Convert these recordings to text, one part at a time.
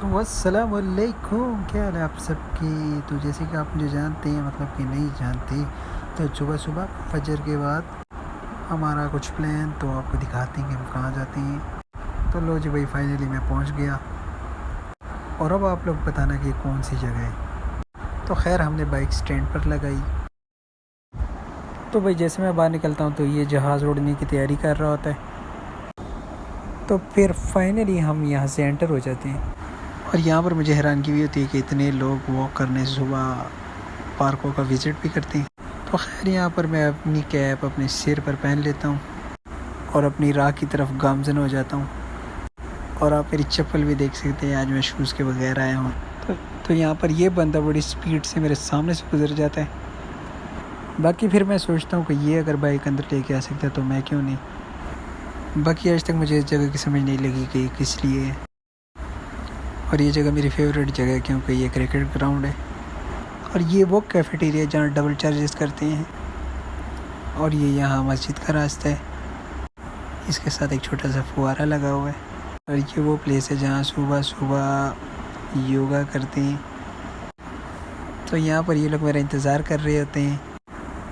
तो अस्सलामुअलैकुम, क्या हाल है आप सबकी। तो जैसे कि आप मुझे जानते हैं, मतलब कि नहीं जानते, तो सुबह सुबह फजर के बाद हमारा कुछ प्लान तो आपको दिखाते हैं कि हम कहाँ जाते हैं। तो लो जी भाई, फाइनली मैं पहुँच गया। और अब आप लोग बताना कि कौन सी जगह है। तो खैर हमने बाइक स्टैंड पर लगाई। तो भाई जैसे मैं बाहर निकलता हूँ तो ये जहाज़ उड़ने की तैयारी कर रहा होता है। तो फिर फाइनली हम यहाँ से एंटर हो जाते हैं। और यहाँ पर मुझे हैरानगी भी होती है कि इतने लोग वॉक करने सुबह पार्कों का विज़िट भी करते हैं। तो खैर यहाँ पर मैं अपनी कैप अपने सिर पर पहन लेता हूँ और अपनी राह की तरफ गामजन हो जाता हूँ। और आप मेरी चप्पल भी देख सकते हैं, आज मैं शूज़ के बगैर आया हूँ। तो यहाँ पर ये बंदा बड़ी स्पीड से मेरे सामने से गुजर जाता है। बाकी फिर मैं सोचता हूँ कि ये अगर बाइक अंदर लेके आ सकता है तो मैं क्यों नहीं। बाकी आज तक मुझे इस जगह की समझ नहीं लगी कि किस लिए है। और ये जगह मेरी फेवरेट जगह है क्योंकि ये क्रिकेट ग्राउंड है। और ये वो कैफेटेरिया जहाँ डबल चार्जेस करते हैं। और ये यहाँ मस्जिद का रास्ता है, इसके साथ एक छोटा सा फुहारा लगा हुआ है। और ये वो प्लेस है जहाँ सुबह सुबह योगा करते हैं। तो यहाँ पर ये लोग मेरा इंतज़ार कर रहे होते हैं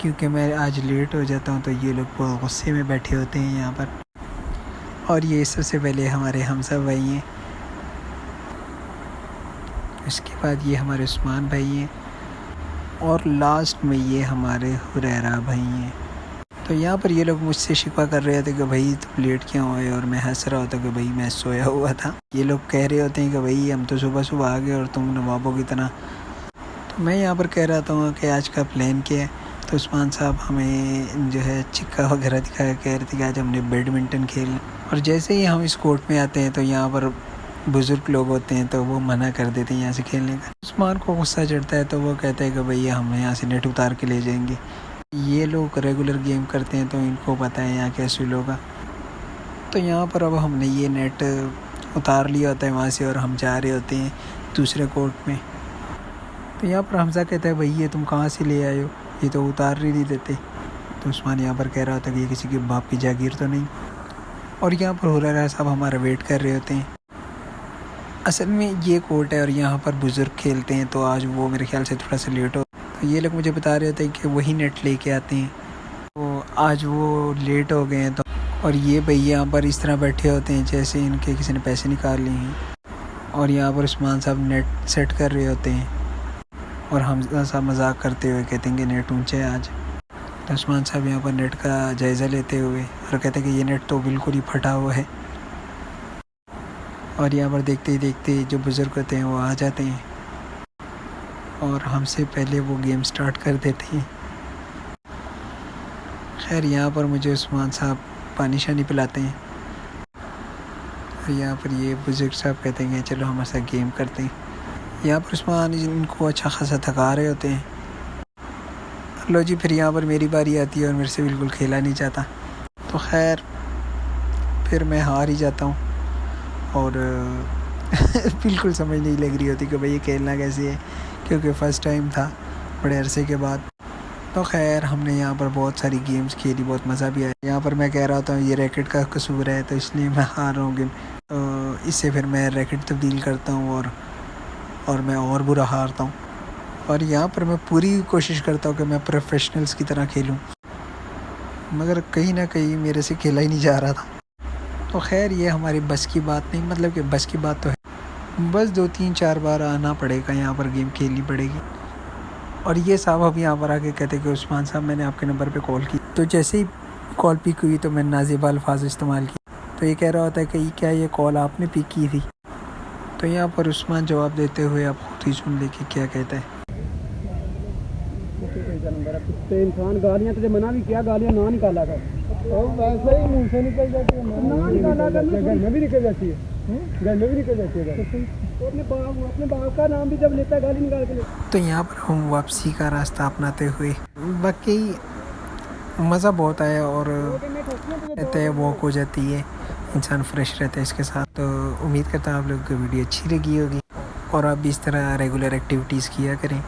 क्योंकि मैं आज लेट हो जाता हूँ। तो ये लोग बहुत गुस्से में बैठे होते हैं यहाँ पर। और ये सबसे पहले हमारे हमसा भाई हैं, इसके बाद ये हमारे उस्मान भाई हैं, और लास्ट में ये हमारे हुरैरा भाई हैं। तो यहाँ पर ये लोग मुझसे शिकवा कर रहे थे कि भाई तुम लेट क्यों आए, और मैं हंस रहा होता कि भाई मैं सोया हुआ था। ये लोग कह रहे होते हैं कि भाई हम तो सुबह सुबह आ गए और तुम नवाबों की तरह। तो मैं यहाँ पर कह रहा था कि आज का प्लान क्या है। तो उस्मान साहब हमें जो है चिक्का वगैरह दिखाया, कह रहे थे कि आज हमने बैडमिंटन खेलना। और जैसे ही हम इस कोर्ट में आते हैं तो यहाँ पर बुज़ुर्ग लोग होते हैं तो वो मना कर देते हैं यहाँ से खेलने का। उस्मान को गुस्सा चढ़ता है तो वो कहता है कि भैया हम यहाँ से नेट उतार के ले जाएंगे। ये लोग रेगुलर गेम करते हैं तो इनको पता है यहाँ कैसे लोग। तो यहाँ पर अब हमने ये नेट उतार लिया होता है वहाँ से और हम जा रहे होते हैं दूसरे कोर्ट में। तो यहाँ पर हमजा कहता है भैया तुम कहाँ से ले आए हो, ये तो उतार ही नहीं देते। तो उस्मान यहाँ पर कह रहा होता है कि ये किसी के बाप की जागीर तो नहीं। और यहाँ पर हुरैरा साहब हमारा वेट कर रहे होते हैं। असल में ये कोर्ट है और यहाँ पर बुज़ुर्ग खेलते हैं, तो आज वो मेरे ख्याल से थोड़ा सा लेट हो। तो ये लोग मुझे बता रहे होते हैं कि वही नेट लेके आते हैं, तो आज वो लेट हो गए हैं। तो और ये भैया यहाँ पर इस तरह बैठे होते हैं जैसे इनके किसी ने पैसे निकाल लिए हैं। और यहाँ पर उस्मान साहब नेट सेट कर रहे होते हैं और हमजा साहब मजाक करते हुए कहते हैं कि नेट ऊँचे है आज। तो उस्मान साहब यहाँ पर नेट का जायज़ा लेते हुए और कहते हैं कि ये नेट तो बिल्कुल ही फटा हुआ है। और यहाँ पर देखते ही देखते जो बुज़ुर्ग होते हैं वो आ जाते हैं और हमसे पहले वो गेम स्टार्ट कर देते हैं। खैर यहाँ पर मुझे उस्मान साहब पानी शानी पिलाते हैं और यहाँ पर ये बुज़ुर्ग साहब कहते हैं चलो हमारे साथ गेम करते हैं। यहाँ पर उस्मान इनको अच्छा खासा थका रहे होते हैं। लो जी, फिर यहाँ पर मेरी बारी आती है और मेरे से बिल्कुल खेला नहीं जाता। तो खैर फिर मैं हार ही जाता हूँ और बिल्कुल समझ नहीं लग रही होती कि भाई ये खेलना कैसे है, क्योंकि फ़र्स्ट टाइम था बड़े अरसे के बाद। तो खैर हमने यहाँ पर बहुत सारी गेम्स खेली, बहुत मज़ा भी आया। यहाँ पर मैं कह रहा था ये रैकेट का कसूर है तो इसलिए मैं हार रहा हूँ गेम। तो इससे फिर मैं रैकेट तब्दील करता हूँ और मैं और बुरा हारता हूँ। और यहाँ पर मैं पूरी कोशिश करता हूँ कि मैं प्रोफेशनल्स की तरह खेलूँ, मगर कहीं ना कहीं मेरे से खेला ही नहीं जा रहा था। तो खैर ये हमारी बस की बात नहीं, मतलब कि बस की बात तो है, बस 2-3-4 बार आना पड़ेगा, यहाँ पर गेम खेलनी पड़ेगी। और ये साहब अब यहाँ पर आके कहते कि उस्मान साहब मैंने आपके नंबर पे कॉल की। तो जैसे ही कॉल पिक हुई तो मैंने नाज़िबा अल्फाज इस्तेमाल किए। तो ये कह रहा होता है कि क्या ये कॉल आपने पिक की थी। तो यहाँ पर उस्मान जवाब देते हुए आप खुद ही सुन ले कि क्या कहता है। इंसान गालियाँ तुझे मना भी किया, गालियाँ ना निकाला कर, और वैसे ही मुंह से निकल जाती है, ना निकाला कर, घर में भी निकल जाती है, घर में भी निकल जाती है। तो अपने बाप का नाम भी जब लेता है गाली निकाल के लेता। तो यहाँ पर हम वापसी का रास्ता अपनाते हुए बाकी मज़ा बहुत आया और रहता है, वॉक हो जाती है, इंसान फ्रेश रहता है इसके साथ। तो उम्मीद करता हूँ आप लोगों को वीडियो अच्छी लगी होगी और आप भी इस तरह रेगुलर एक्टिविटीज़ किया करें।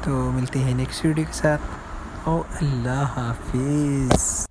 तो मिलते हैं नेक्स्ट वीडियो के साथ। ओ अल्लाह हाफिज़।